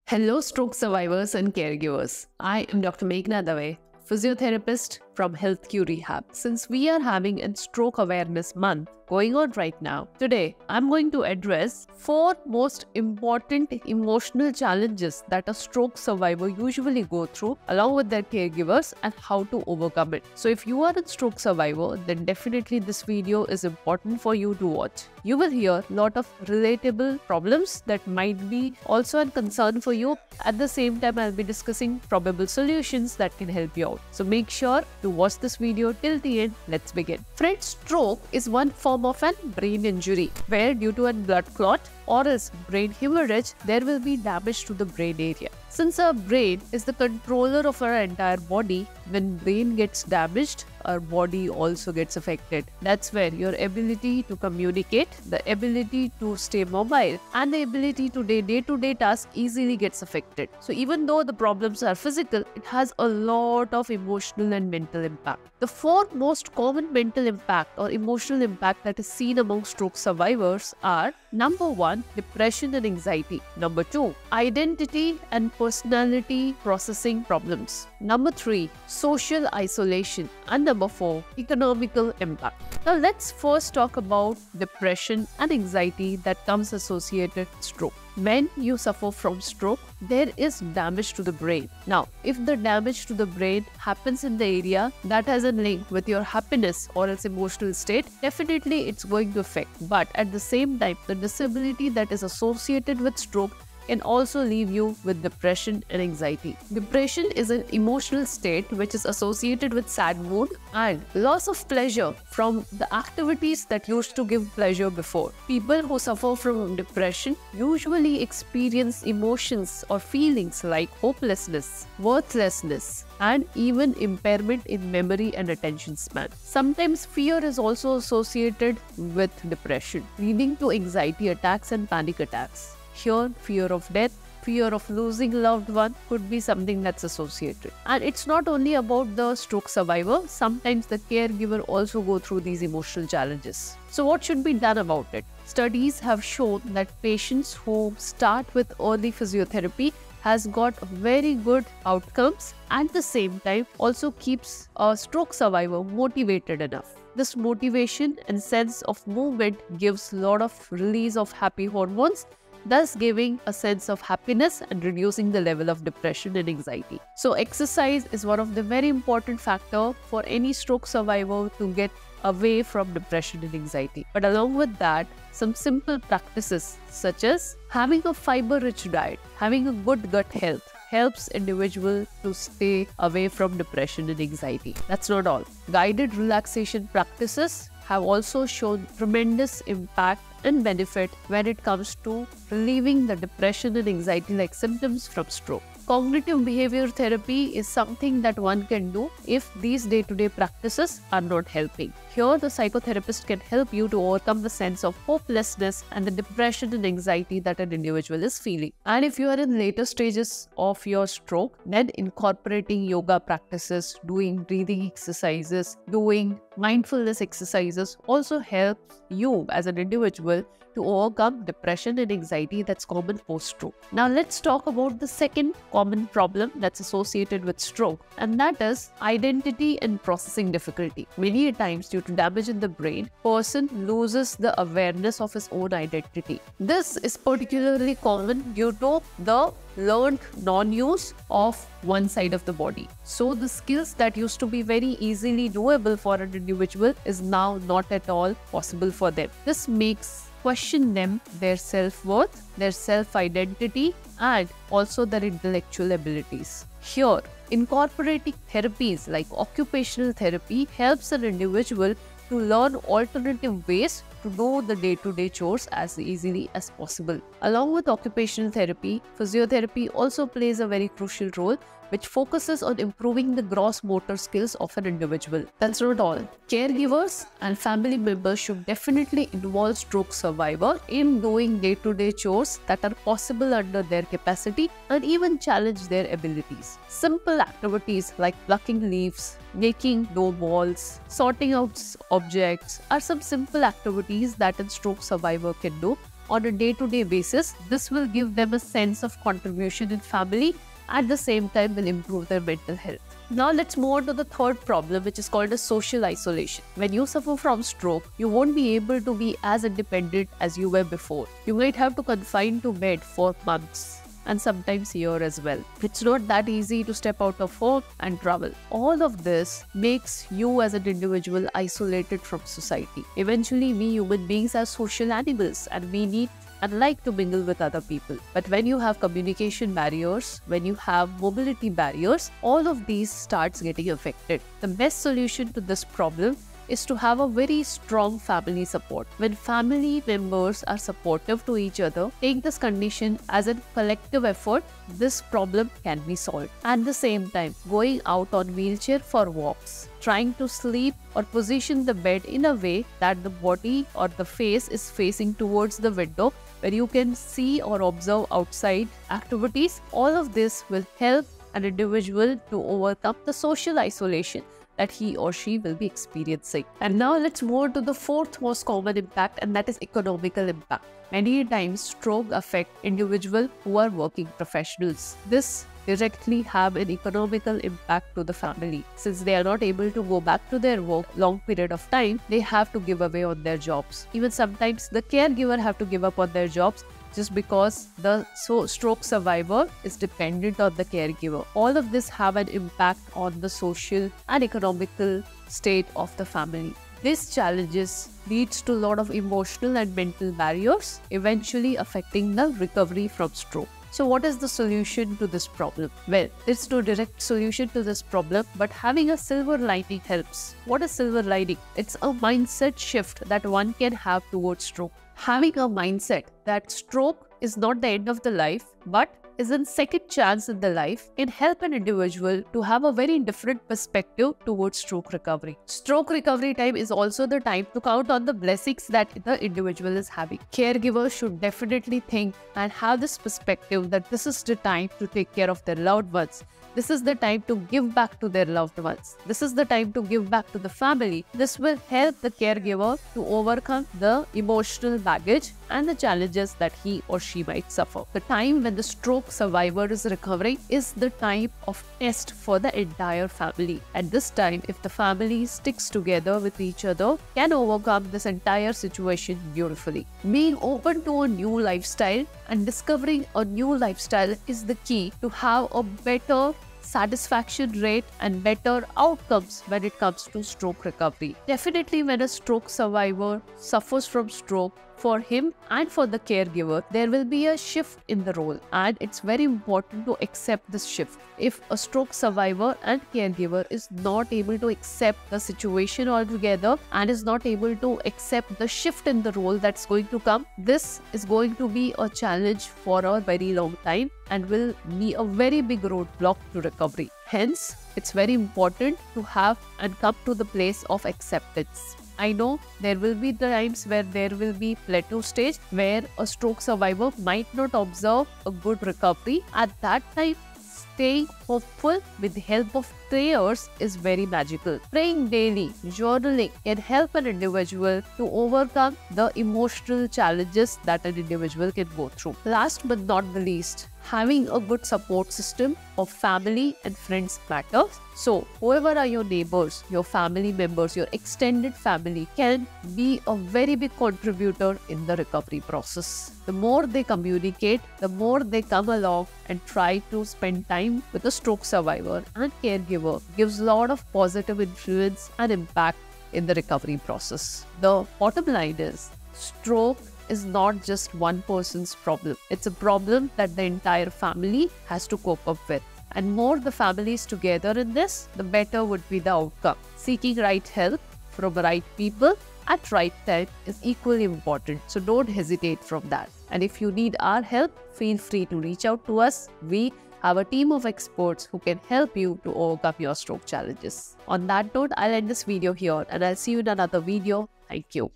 Hello, stroke survivors and caregivers. I am Dr. Meghna Dave, physiotherapist from HealthQ Rehab. Since we are having a Stroke Awareness Month going on right now, today I'm going to address 4 most important emotional challenges that a stroke survivor usually go through along with their caregivers and how to overcome it. So if you are a stroke survivor, then definitely this video is important for you to watch. You will hear a lot of relatable problems that might be also a concern for you. At the same time, I'll be discussing probable solutions that can help you out. So make sure to watch this video till the end. Let's begin. Friends, stroke is one form of an brain injury where due to a blood clot or else brain hemorrhage, there will be damage to the brain area. Since our brain is the controller of our entire body, when brain gets damaged, our body also gets affected. That's where your ability to communicate, the ability to stay mobile, and the ability to do day-to-day tasks easily gets affected. So even though the problems are physical, it has a lot of emotional and mental impact. The 4 most common mental impact or emotional impact that is seen among stroke survivors are: number 1, depression and anxiety. Number 2, identity and personality processing problems. Number 3, social isolation. And number 4, economical impact. Now let's first talk about depression and anxiety that comes associated with stroke. When you suffer from stroke, there is damage to the brain. Now, if the damage to the brain happens in the area that has a link with your happiness or its emotional state, definitely it's going to affect. But at the same time, the disability that is associated with stroke can also leave you with depression and anxiety. Depression is an emotional state which is associated with sad mood and loss of pleasure from the activities that used to give pleasure before. People who suffer from depression usually experience emotions or feelings like hopelessness, worthlessness, and even impairment in memory and attention span. Sometimes fear is also associated with depression, leading to anxiety attacks and panic attacks. Here, fear of death, fear of losing a loved one could be something that's associated. And it's not only about the stroke survivor, sometimes the caregiver also go through these emotional challenges. So what should be done about it? Studies have shown that patients who start with early physiotherapy has got very good outcomes, and at the same time also keeps a stroke survivor motivated enough. This motivation and sense of movement gives a lot of release of happy hormones, thus giving a sense of happiness and reducing the level of depression and anxiety. So exercise is one of the very important factors for any stroke survivor to get away from depression and anxiety. But along with that, some simple practices such as having a fiber-rich diet, having a good gut health, helps individual to stay away from depression and anxiety. That's not all. Guided relaxation practices have also shown tremendous impact and benefit when it comes to relieving the depression and anxiety-like symptoms from stroke. Cognitive behavior therapy is something that one can do if these day-to-day practices are not helping. Here, the psychotherapist can help you to overcome the sense of hopelessness and the depression and anxiety that an individual is feeling. And if you are in later stages of your stroke, then incorporating yoga practices, doing breathing exercises, doing mindfulness exercises also helps you as an individual to overcome depression and anxiety that's common post-stroke. Now let's talk about the second common problem that's associated with stroke, and that is identity and processing difficulty. Many times due to damage in the brain, person loses the awareness of his own identity. This is particularly common due to the learned non-use of one side of the body. So the skills that used to be very easily doable for an individual is now not at all possible for them. This makes question them their self-worth, their self-identity, and also their intellectual abilities. Here, incorporating therapies like occupational therapy helps an individual to learn alternative ways to do the day-to-day chores as easily as possible. Along with occupational therapy, physiotherapy also plays a very crucial role, which focuses on improving the gross motor skills of an individual. That's not all. Caregivers and family members should definitely involve stroke survivor in doing day-to-day chores that are possible under their capacity and even challenge their abilities. Simple activities like plucking leaves, making dough balls, sorting out objects are some simple activities that a stroke survivor can do on a day-to-day basis, this will give them a sense of contribution in family, at the same time will improve their mental health. Now let's move on to the third problem, which is called a social isolation. When you suffer from stroke, you won't be able to be as independent as you were before. You might have to confine to bed for months and sometimes year as well. It's not that easy to step out of home and travel. All of this makes you as an individual isolated from society. Eventually, we human beings are social animals and we need and like to mingle with other people. But when you have communication barriers, when you have mobility barriers, all of these starts getting affected. The best solution to this problem is to have a very strong family support. When family members are supportive to each other, take this condition as a collective effort, this problem can be solved. At the same time, going out on wheelchair for walks, trying to sleep or position the bed in a way that the body or the face is facing towards the window where you can see or observe outside activities, all of this will help an individual to overcome the social isolation that he or she will be experiencing. And now let's move on to the fourth most common impact, and that is economical impact. Many times stroke affect individuals who are working professionals. This directly have an economical impact to the family. Since they are not able to go back to their work long period of time, they have to give away on their jobs. Even sometimes the caregiver have to give up on their jobs just because the stroke survivor is dependent on the caregiver. All of this have an impact on the social and economical state of the family. These challenges leads to a lot of emotional and mental barriers, eventually affecting the recovery from stroke. So what is the solution to this problem? Well, there's no direct solution to this problem, but having a silver lining helps. What is silver lining? It's a mindset shift that one can have towards stroke. Having a mindset that stroke is not the end of the life, but is a second chance in the life, can help an individual to have a very different perspective towards stroke recovery. Stroke recovery time is also the time to count on the blessings that the individual is having. Caregivers should definitely think and have this perspective that this is the time to take care of their loved ones. This is the time to give back to their loved ones. This is the time to give back to the family. This will help the caregiver to overcome the emotional baggage and the challenges that he or she might suffer. The time when the stroke survivor is recovering is the time of test for the entire family. At this time, if the family sticks together with each other, can overcome this entire situation beautifully. Being open to a new lifestyle and discovering a new lifestyle is the key to have a better satisfaction rate and better outcomes when it comes to stroke recovery. Definitely, when a stroke survivor suffers from stroke, for him and for the caregiver, there will be a shift in the role, and it's very important to accept this shift. If a stroke survivor and caregiver is not able to accept the situation altogether and is not able to accept the shift in the role that's going to come, this is going to be a challenge for a very long time and will be a very big roadblock to recovery. Hence, it's very important to have and come to the place of acceptance. I know there will be times where there will be plateau stage where a stroke survivor might not observe a good recovery. At that time, staying hopeful with the help of prayers is very magical. Praying daily, journaling can help an individual to overcome the emotional challenges that an individual can go through. Last but not the least, having a good support system of family and friends matters. So, whoever are your neighbors, your family members, your extended family can be a very big contributor in the recovery process. The more they communicate, the more they come along and try to spend time with a stroke survivor and caregiver, gives a lot of positive influence and impact in the recovery process. The bottom line is, stroke is not just one person's problem. It's a problem that the entire family has to cope up with. And more the families together in this, the better would be the outcome. Seeking right help from the right people at right time is equally important. So don't hesitate from that. And if you need our help, feel free to reach out to us. We have a team of experts who can help you to overcome your stroke challenges. On that note, I'll end this video here and I'll see you in another video. Thank you.